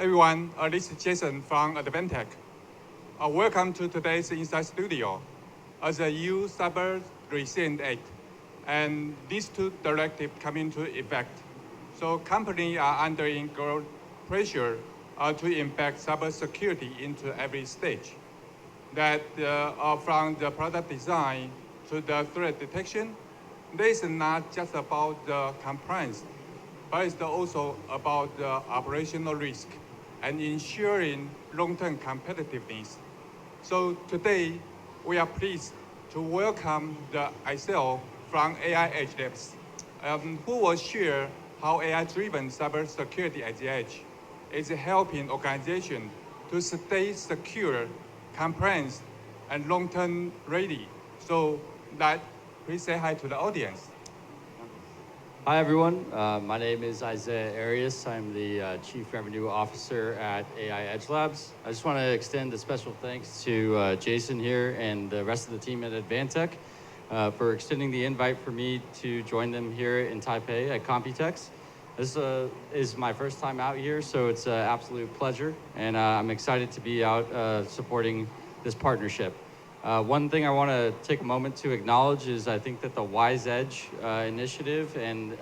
everyone. This is Jason from Advantech. Welcome to today's Inside Studio. As the EU Cyber Resilience Act and these two directives come into effect, so companies are under growing pressure to embed cybersecurity into every stage. That from the product design to the threat detection, this is not just about the compliance, but it's also about the operational risk and ensuring long-term competitiveness. So today, we are pleased to welcome the ISL from AI EdgeLabs, who will share how AI-driven cybersecurity at the edge is helping organizations to stay secure, compliant, and long-term ready. So please say hi to the audience. Hi, everyone. My name is Arias. I'm the Chief Revenue Officer at AI EdgeLabs. I just want to extend a special thanks to Jason here and the rest of the team at Advantech for extending the invite for me to join them here in Taipei at COMPUTEX. This is my first time out here, so it's an absolute pleasure, and I'm excited to be out supporting this partnership. One thing I want to take a moment to acknowledge is I think that the Wise Edge initiative and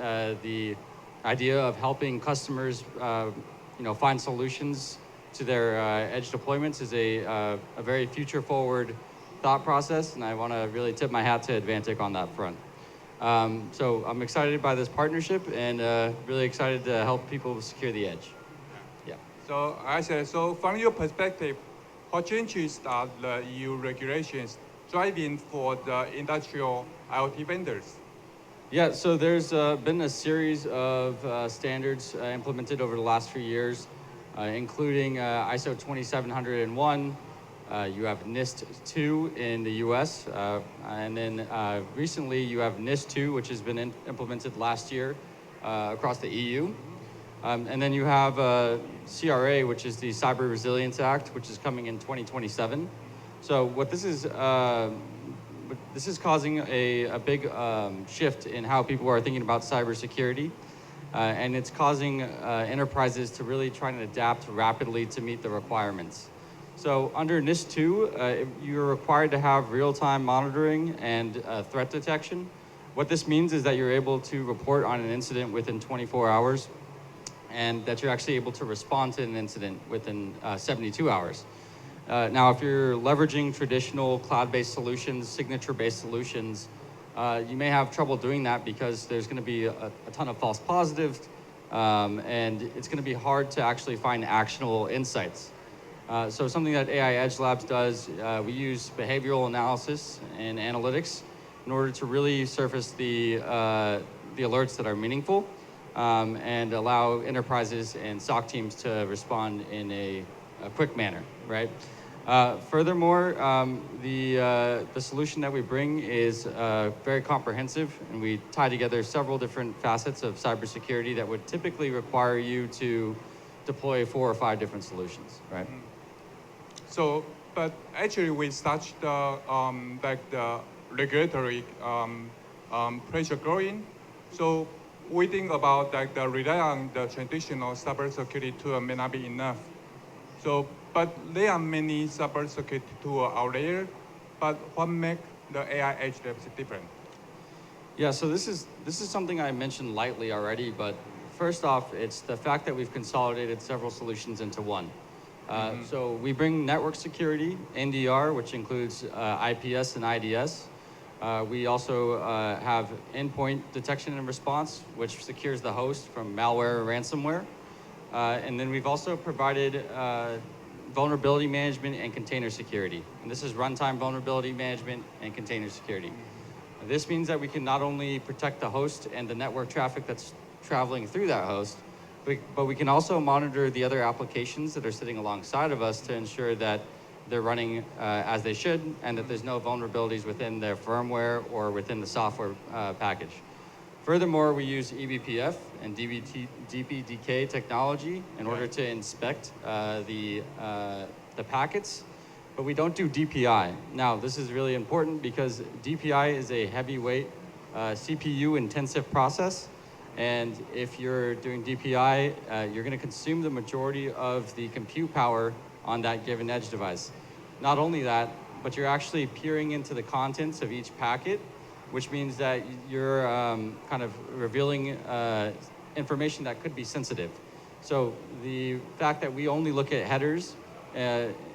the idea of helping customers find solutions to their edge deployments is a very future-forward thought process, and I want to really tip my hat to Advantech on that front. So I'm excited by this partnership and really excited to help people secure the edge. Yeah. So from your perspective, what changes are the EU regulations driving for the industrial IoT vendors? Yeah, so there's been a series of standards implemented over the last few years, including ISO 27701. You have NIST 2 in the US, and then recently you have NIST 2, which has been implemented last year across the EU. And then you have CRA, which is the Cyber Resilience Act, which is coming in 2027. So what this is causing a big shift in how people are thinking about cybersecurity, and it's causing enterprises to really try and adapt rapidly to meet the requirements. So under NIST 2, you're required to have real-time monitoring and threat detection. What this means is that you're able to report on an incident within 24 hours, and that you're actually able to respond to an incident within 72 hours. Now, if you're leveraging traditional cloud-based solutions, signature-based solutions, you may have trouble doing that because there's going to be a ton of false positives, and it's going to be hard to actually find actionable insights. So something that AI EdgeLabs does, we use behavioral analysis and analytics in order to really surface the alerts that are meaningful, and allow enterprises and SOC teams to respond in a quick manner, right? Furthermore, the solution that we bring is very comprehensive, and we tie together several different facets of cybersecurity that would typically require you to deploy 4 or 5 different solutions, right? So, but actually with such the regulatory pressure growing, so we think about the rely on the traditional cybersecurity tool may not be enough. So, but there are many cybersecurity tools out there, but what makes the AI EdgeLabs different? Yeah, so this is something I mentioned lightly already, but first off, it's the fact that we've consolidated several solutions into one. So we bring network security, NDR, which includes IPS and IDS. We also have endpoint detection and response, which secures the host from malware or ransomware. And then we've also provided vulnerability management and container security. And this is runtime vulnerability management and container security. This means that we can not only protect the host and the network traffic that's traveling through that host, but we can also monitor the other applications that are sitting alongside of us to ensure that they're running as they should, and that there's no vulnerabilities within their firmware or within the software package. Furthermore, we use eBPF and DPDK technology in order to inspect the packets, but we don't do DPI. Now, this is really important because DPI is a heavyweight CPU-intensive process, And if you're doing DPI, you're going to consume the majority of the compute power on that given edge device. Not only that, but you're actually peering into the contents of each packet, which means that you're kind of revealing information that could be sensitive. So the fact that we only look at headers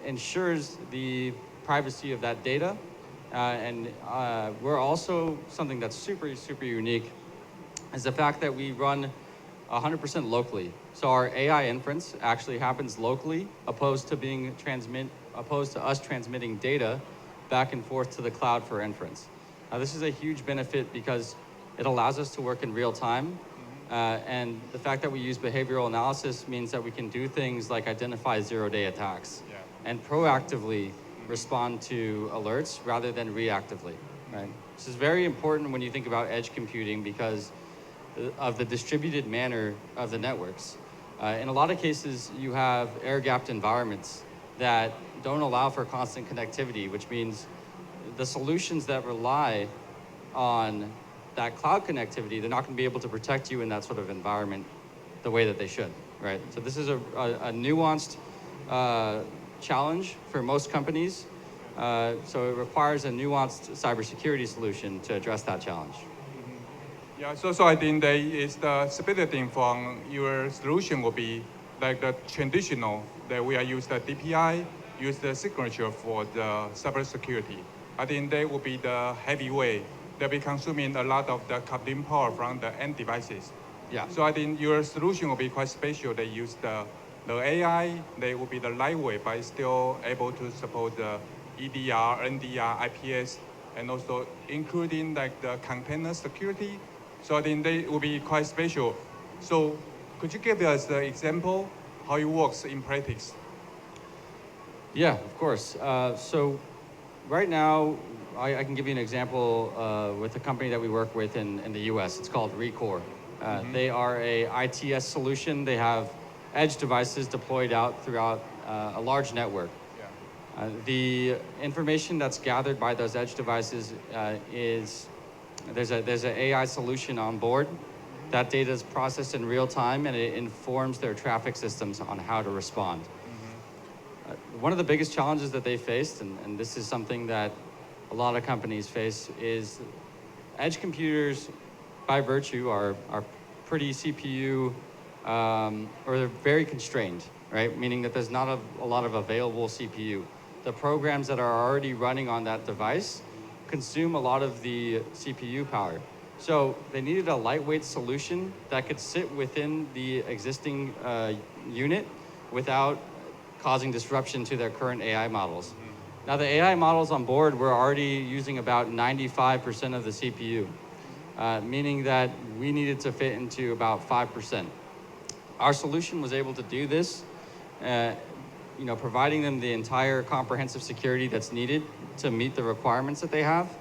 ensures the privacy of that data. And we're also, something that's super, super unique is the fact that we run 100% locally. So our AI inference actually happens locally, opposed to us transmitting data back and forth to the cloud for inference. Now, this is a huge benefit because it allows us to work in real time. And the fact that we use behavioral analysis means that we can do things like identify zero-day attacks and proactively respond to alerts rather than reactively, right? This is very important when you think about edge computing because of the distributed manner of the networks. In a lot of cases, you have air-gapped environments that don't allow for constant connectivity, which means the solutions that rely on that cloud connectivity, they're not going to be able to protect you in that sort of environment the way that they should, right? So this is a nuanced challenge for most companies. So it requires a nuanced cybersecurity solution to address that challenge. Yeah, so I think that is the splitting from your solution will be like the traditional that we are use the DPI, use the signature for the cybersecurity. I think that will be the heavy way. They'll be consuming a lot of the computing power from the end devices. Yeah. So I think your solution will be quite special. They use the AI, they will be the lightweight, but still able to support the EDR, NDR, IPS, and also including like the container security. So I think they will be quite special. So could you give us the example how it works in practice? Yeah, of course. So right now, I can give you an example with a company that we work with in the US. It's called Recore. They are a ITS solution. They have edge devices deployed out throughout a large network. Yeah. The information that's gathered by those edge devices is there's an AI solution on board. That data is processed in real time and it informs their traffic systems on how to respond. One of the biggest challenges that they faced, and this is something that a lot of companies face, is edge computers by virtue are pretty CPU, or they're very constrained, right? Meaning that there's not a lot of available CPU. The programs that are already running on that device consume a lot of the CPU power. So they needed a lightweight solution that could sit within the existing unit without causing disruption to their current AI models. Now the AI models on board were already using about 95% of the CPU, meaning that we needed to fit into about 5%. Our solution was able to do this, providing them the entire comprehensive security that's needed to meet the requirements that they have.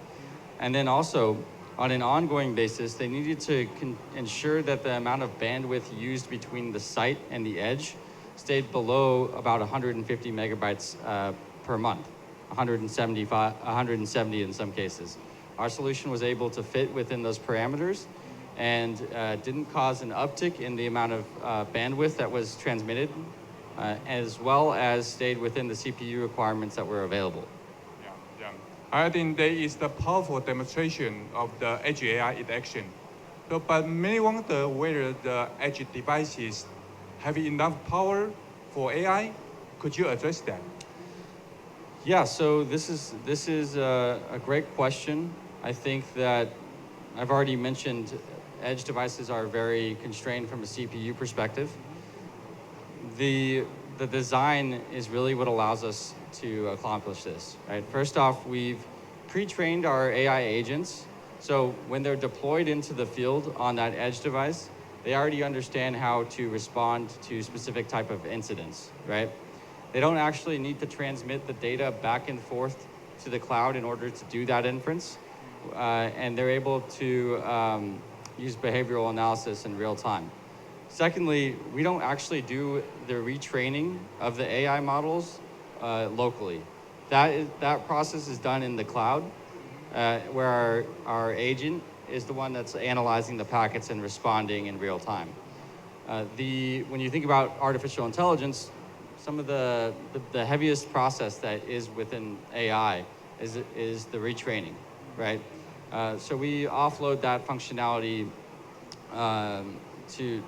And then also, on an ongoing basis, they needed to ensure that the amount of bandwidth used between the site and the edge stayed below about 150 megabytes per month, 170 in some cases. Our solution was able to fit within those parameters and didn't cause an uptick in the amount of bandwidth that was transmitted, as well as stayed within the CPU requirements that were available. Yeah. I think that is the powerful demonstration of the edge AI in action. So, but many wonder whether the edge devices have enough power for AI. Could you address that? Yeah, so this is a great question. I think that I've already mentioned edge devices are very constrained from a CPU perspective. The design is really what allows us to accomplish this, right? First off, we've pre-trained our AI agents. So when they're deployed into the field on that edge device, they already understand how to respond to specific type of incidents, right? They don't actually need to transmit the data back and forth to the cloud in order to do that inference. And they're able to use behavioral analysis in real time. Secondly, we don't actually do the retraining of the AI models locally. That process is done in the cloud, where our agent is the one that's analyzing the packets and responding in real time. When you think about artificial intelligence, some of the heaviest process that is within AI is the retraining, right? So we offload that functionality to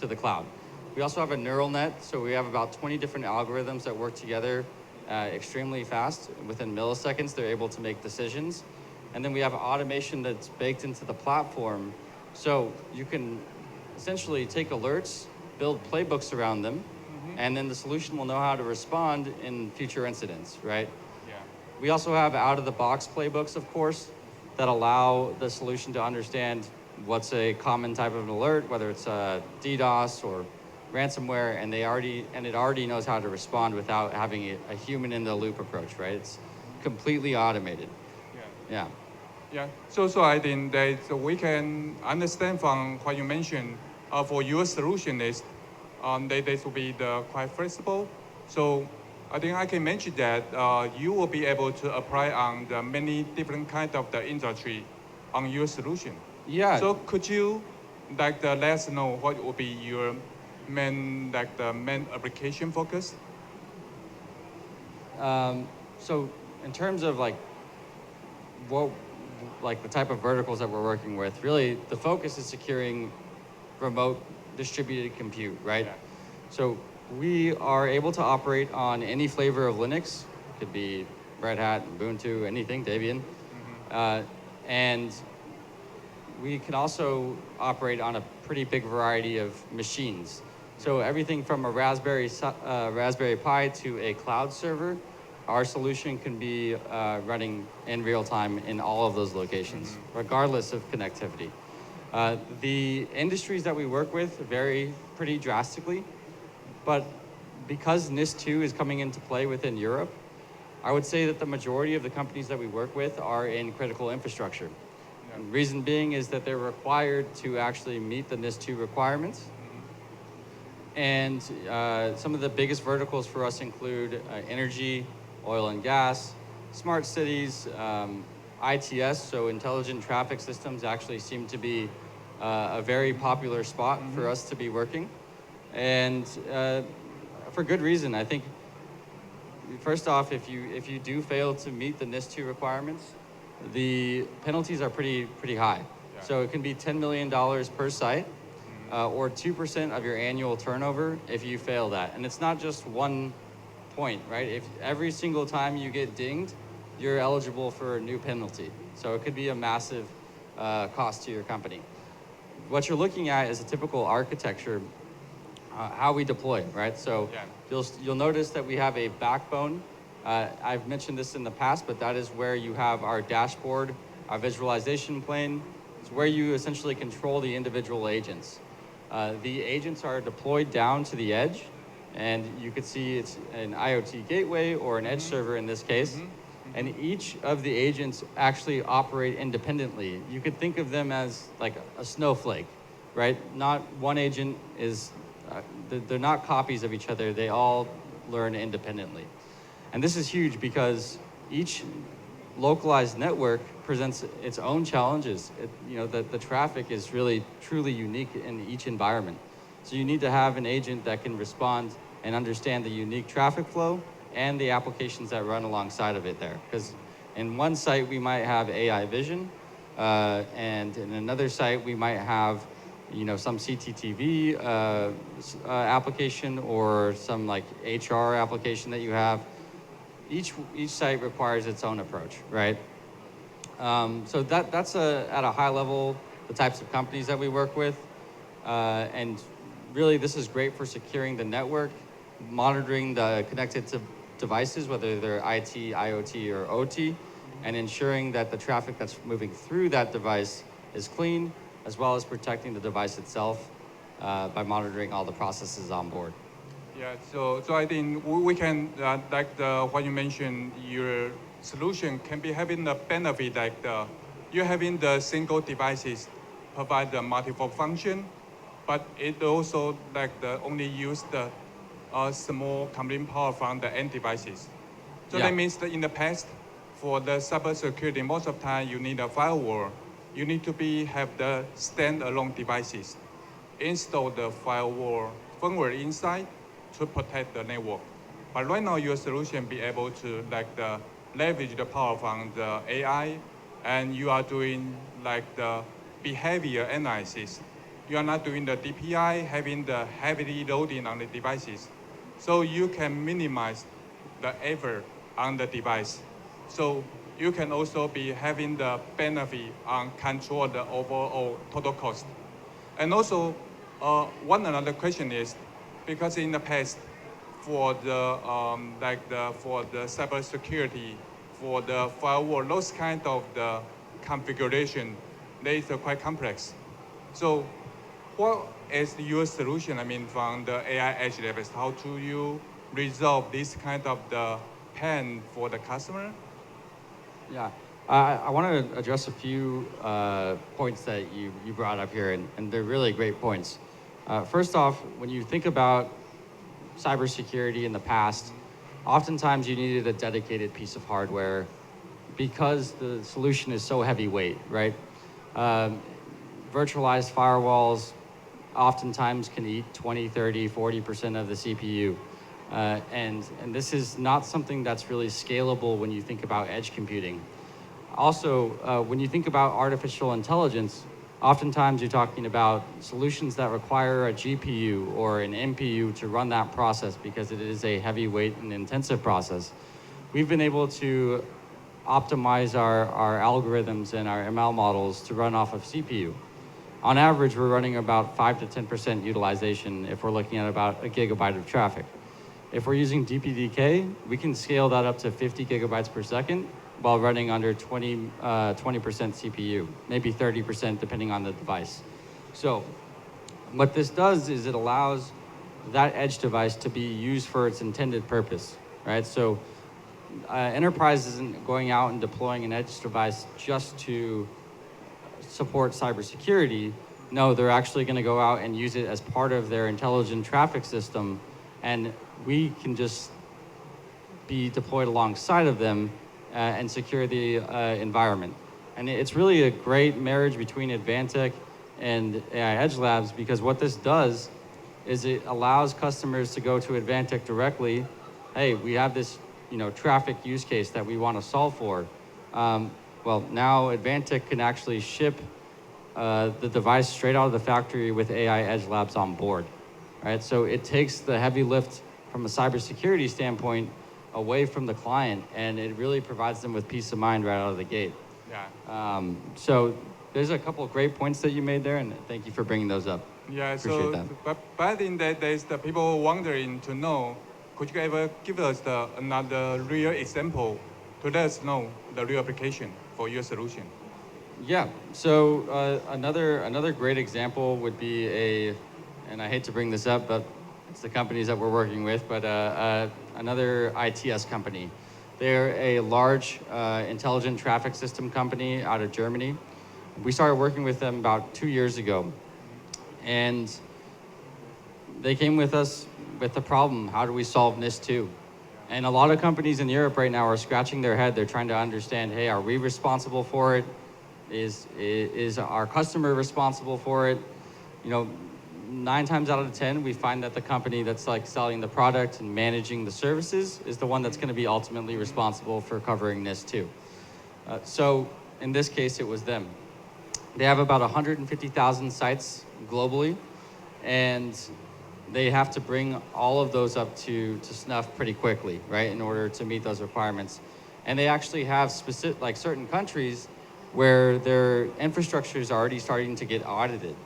the cloud. We also have a neural net, so we have about 20 different algorithms that work together extremely fast. Within milliseconds, they're able to make decisions. And then we have automation that's baked into the platform, so you can essentially take alerts, build playbooks around them, and then the solution will know how to respond in future incidents, right? Yeah. We also have out-of-the-box playbooks, of course, that allow the solution to understand what's a common type of an alert, whether it's DDoS or ransomware, and it already knows how to respond without having a human-in-the-loop approach, right? It's completely automated. Yeah. Yeah. Yeah. So I think that we can understand from what you mentioned for your solution is they will be quite flexible. So I think I can mention that you will be able to apply on the many different kind of the industry on your solution. Yeah. So could you let us know what will be your main application focus? So in terms of the type of verticals that we're working with, really the focus is securing remote distributed compute, right? Yeah. So we are able to operate on any flavor of Linux. It could be Red Hat, Ubuntu, anything, Debian. And we can also operate on a pretty big variety of machines. So everything from a Raspberry Pi to a cloud server, our solution can be running in real time in all of those locations, regardless of connectivity. The industries that we work with vary pretty drastically, but because NIS2 is coming into play within Europe, I would say that the majority of the companies that we work with are in critical infrastructure. Yeah. And reason being is that they're required to actually meet the NIS2 requirements. And some of the biggest verticals for us include energy, oil and gas, smart cities, ITS, so intelligent traffic systems actually seem to be a very popular spot for us to be working. And for good reason. I think, first off, if you do fail to meet the NIS2 requirements, the penalties are pretty high. Yeah. So it can be $10 million per site, or 2% of your annual turnover if you fail that. And it's not just one point, right? If every single time you get dinged, you're eligible for a new penalty. So it could be a massive cost to your company. What you're looking at is a typical architecture, how we deploy, right? So Yeah. you'll notice that we have a backbone. I've mentioned this in the past, but that is where you have our dashboard, our visualization plane. It's where you essentially control the individual agents. The agents are deployed down to the edge, and you could see it's an IoT gateway or an edge server in this case. And each of the agents actually operate independently. You could think of them as like a snowflake, right? Not one agent is, they're not copies of each other. They all learn independently. And this is huge because each localized network presents its own challenges. The traffic is really, truly unique in each environment. So you need to have an agent that can respond and understand the unique traffic flow and the applications that run alongside of it there. Because in one site, we might have AI vision, and in another site, we might have some CCTV application or some like HR application that you have. Each site requires its own approach, right? So that's at a high level the types of companies that we work with, and really this is great for securing the network, monitoring the connected devices, whether they're IT, IoT, or OT, and ensuring that the traffic that's moving through that device is clean, as well as protecting the device itself by monitoring all the processes on board. Yeah, so I think we can, what you mentioned, your solution can be having the benefit you're having the single devices provide the multiple function, but it also only use the small computing power from the end devices. So Yeah. that means that in the past, for the cybersecurity, most of the time you need a firewall you need to have the standalone devices. Install the firmware inside to protect the network. But right now, your solution be able to leverage the power from the AI, and you are doing the behavior analysis. You are not doing the DPI, having the heavily loading on the devices. So you can minimize the effort on the device. So you can also be having the benefit on control the overall total cost. And also, one another question is, because in the past, for the for the cybersecurity, for the firewall, those kind of the configuration, they is quite complex. So, what is your solution? I mean, from the AI EdgeLabs, how do you resolve this kind of the pain for the customer? Yeah, I want to address a few points that you brought up here, and they're really great points. First off, when you think about cybersecurity in the past, oftentimes you needed a dedicated piece of hardware because the solution is so heavyweight, right? Virtualized firewalls oftentimes can eat 20, 30, 40% of the CPU. And this is not something that's really scalable when you think about edge computing. Also, when you think about artificial intelligence, oftentimes you're talking about solutions that require a GPU or an NPU to run that process because it is a heavyweight and intensive process. We've been able to optimize our algorithms and our ML models to run off of CPU. On average, we're running about 5 to 10% utilization if we're looking at about a gigabyte of traffic. If we're using DPDK, we can scale that up to 50 gigabytes per second while running under 20% CPU, maybe 30% depending on the device. So what this does is it allows that edge device to be used for its intended purpose, right? So enterprise isn't going out and deploying an edge device just to support cybersecurity. No, they're actually going to go out and use it as part of their intelligent traffic system, and we can just be deployed alongside of them and secure the environment. And it's really a great marriage between Advantech and AI EdgeLabs, because what this does is it allows customers to go to Advantech directly. Hey, we have this traffic use case that we want to solve for. Well, now Advantech can actually ship the device straight out of the factory with AI EdgeLabs on board, right? So it takes the heavy lift from a cybersecurity standpoint away from the client, and it really provides them with peace of mind right out of the gate. Yeah. So there's a couple of great points that you made there, and thank you for bringing those up. Yeah, Appreciate so, that. but in that days, the people wondering to know, could you ever give us another real example to let us know the real application for your solution? Yeah, so another great example would be and I hate to bring this up, but it's the companies that we're working with, but another ITS company. They're a large intelligent traffic system company out of Germany. We started working with them about 2 years ago. And they came with us with the problem, how do we solve NIS2? And a lot of companies in Europe right now are scratching their head. They're trying to understand, hey, are we responsible for it? Is our customer responsible for it? 9 times out of 10, we find that the company that's selling the product and managing the services is the one that's going to be ultimately responsible for covering NIS2. So in this case, it was them. They have about 150,000 sites globally, and they have to bring all of those up to snuff pretty quickly, right, in order to meet those requirements. And they actually have specific, certain countries where their infrastructure is already starting to get audited,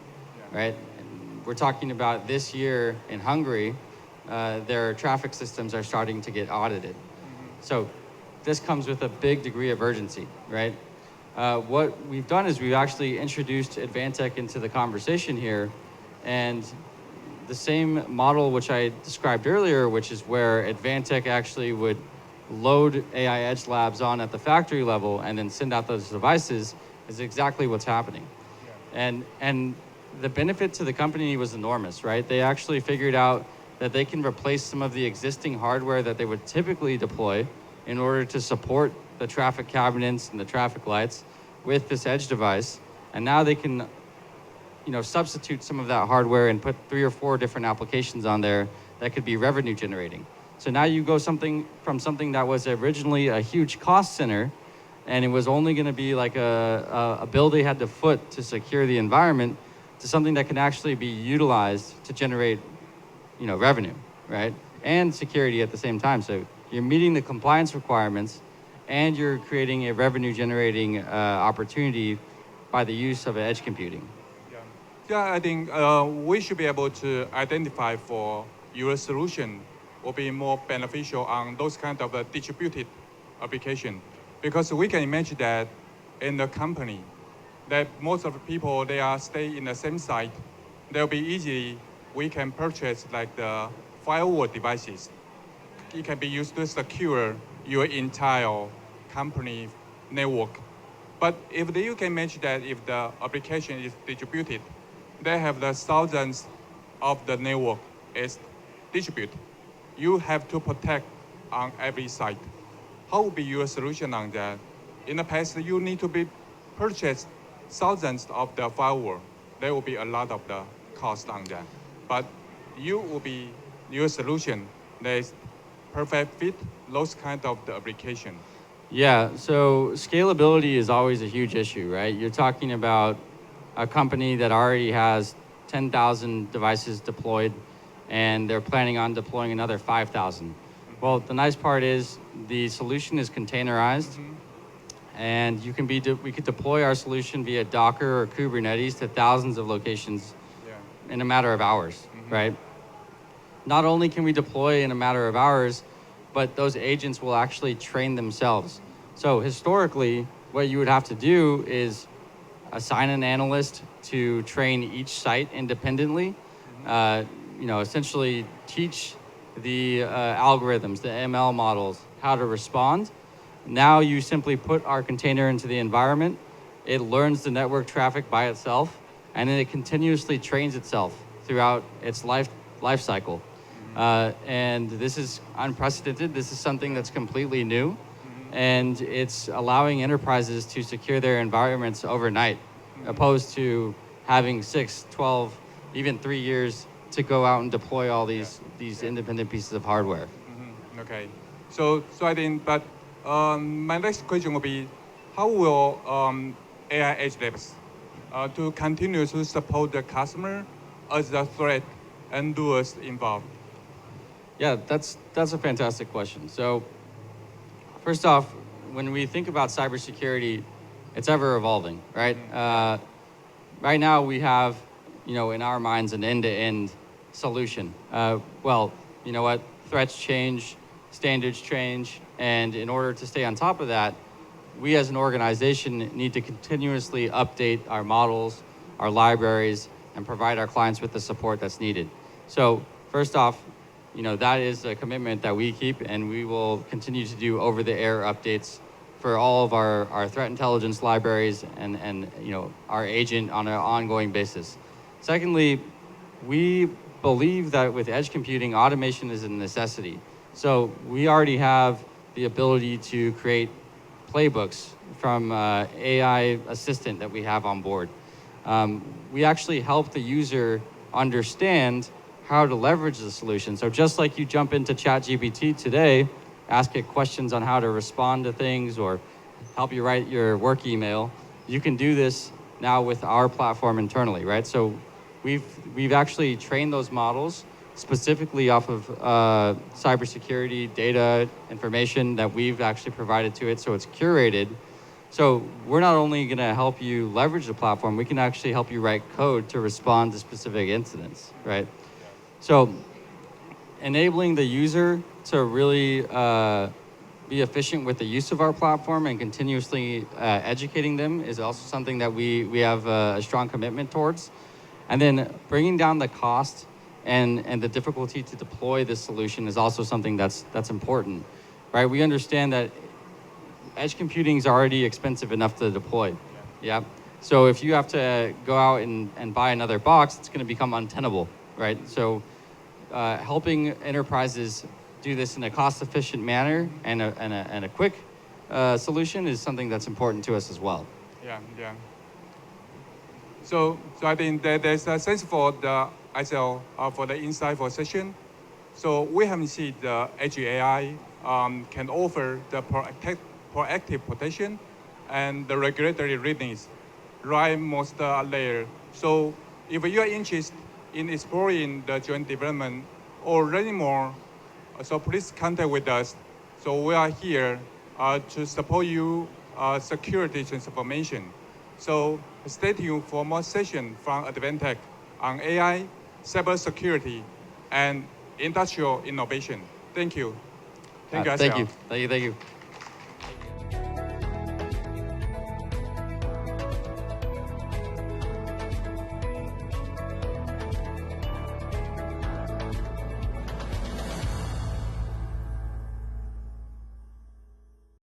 right? And we're talking about this year in Hungary, their traffic systems are starting to get audited. So this comes with a big degree of urgency, right? What we've done is we've actually introduced Advantech into the conversation here, and the same model which I described earlier, which is where Advantech actually would load AI EdgeLabs on at the factory level and then send out those devices, is exactly what's happening. Yeah. And the benefit to the company was enormous, right? They actually figured out that they can replace some of the existing hardware that they would typically deploy in order to support the traffic cabinets and the traffic lights with this edge device. And now they can, substitute some of that hardware and put 3 or 4 different applications on there that could be revenue generating. So now you go from something that was originally a huge cost center, and it was only going to be like a bill they had to foot to secure the environment, to something that can actually be utilized to generate, revenue, right? And security at the same time. So you're meeting the compliance requirements, and you're creating a revenue generating opportunity by the use of edge computing. Yeah, I think we should be able to identify for your solution will be more beneficial on those kind of distributed application. Because we can imagine that in the company, that most of the people, they are stay in the same site. They'll be easy, we can purchase like the firewall devices. It can be used to secure your entire company network. But if you can imagine that if the application is distributed, they have the thousands of the network is distributed. You have to protect on every site. How will be your solution on that? In the past, you need to be purchase thousands of the firewall. There will be a lot of the cost on that. But your solution that is perfect fit those kind of the application. Yeah, so scalability is always a huge issue, right? You're talking about a company that already has 10,000 devices deployed, and they're planning on deploying another 5,000. Well, the nice part is the solution is containerized, and we could deploy our solution via Docker or Kubernetes to thousands of locations in a matter of hours, right? Not only can we deploy in a matter of hours, but those agents will actually train themselves. So historically, what you would have to do is assign an analyst to train each site independently, essentially teach the algorithms, the ML models, how to respond. Now you simply put our container into the environment, it learns the network traffic by itself, and then it continuously trains itself throughout its life cycle. And this is unprecedented. This is something that's completely new, and it's allowing enterprises to secure their environments overnight, opposed to having 6, 12, even 3 years to go out and deploy all these independent pieces of hardware. Okay, so I think, but my next question will be, how will AI EdgeLabs to continue to support the customer as the threat and doers involved? Yeah, that's a fantastic question. So first off, when we think about cybersecurity, it's ever evolving, right? Right now we have, in our minds, an end-to-end solution. Well, you know what? Threats change, standards change, and in order to stay on top of that, we as an organization need to continuously update our models, our libraries, and provide our clients with the support that's needed. So first off, that is a commitment that we keep, and we will continue to do over-the-air updates for all of our threat intelligence libraries and our agent on an ongoing basis. Secondly, we believe that with edge computing, automation is a necessity. So we already have the ability to create playbooks from AI assistant that we have on board. We actually help the user understand how to leverage the solution. So just like you jump into ChatGPT today, ask it questions on how to respond to things or help you write your work email, you can do this now with our platform internally, right? So we've actually trained those models specifically off of cybersecurity data information that we've actually provided to it, so it's curated. So we're not only gonna help you leverage the platform, we can actually help you write code to respond to specific incidents, right? So enabling the user to really be efficient with the use of our platform and continuously educating them is also something that we have a strong commitment towards. And then bringing down the cost and the difficulty to deploy this solution is also something that's important, right? We understand that edge computing is already expensive enough to deploy, yeah? So if you have to go out and buy another box, it's gonna become untenable, right? So helping enterprises do this in a cost-efficient manner and a quick solution is something that's important to us as well. Yeah. So I think that there's a sense for the ISL for the insightful session. So we have seen the Edge AI can offer the proactive protection and the regulatory readiness right most layer. So if you are interested in exploring the joint development or learning more, so please contact with us. So we are here to support you security transformation. So stay tuned for more sessions from Advantech on AI, cybersecurity, and industrial innovation. Thank you. Thank you, Thank Asiel. you. Thank you.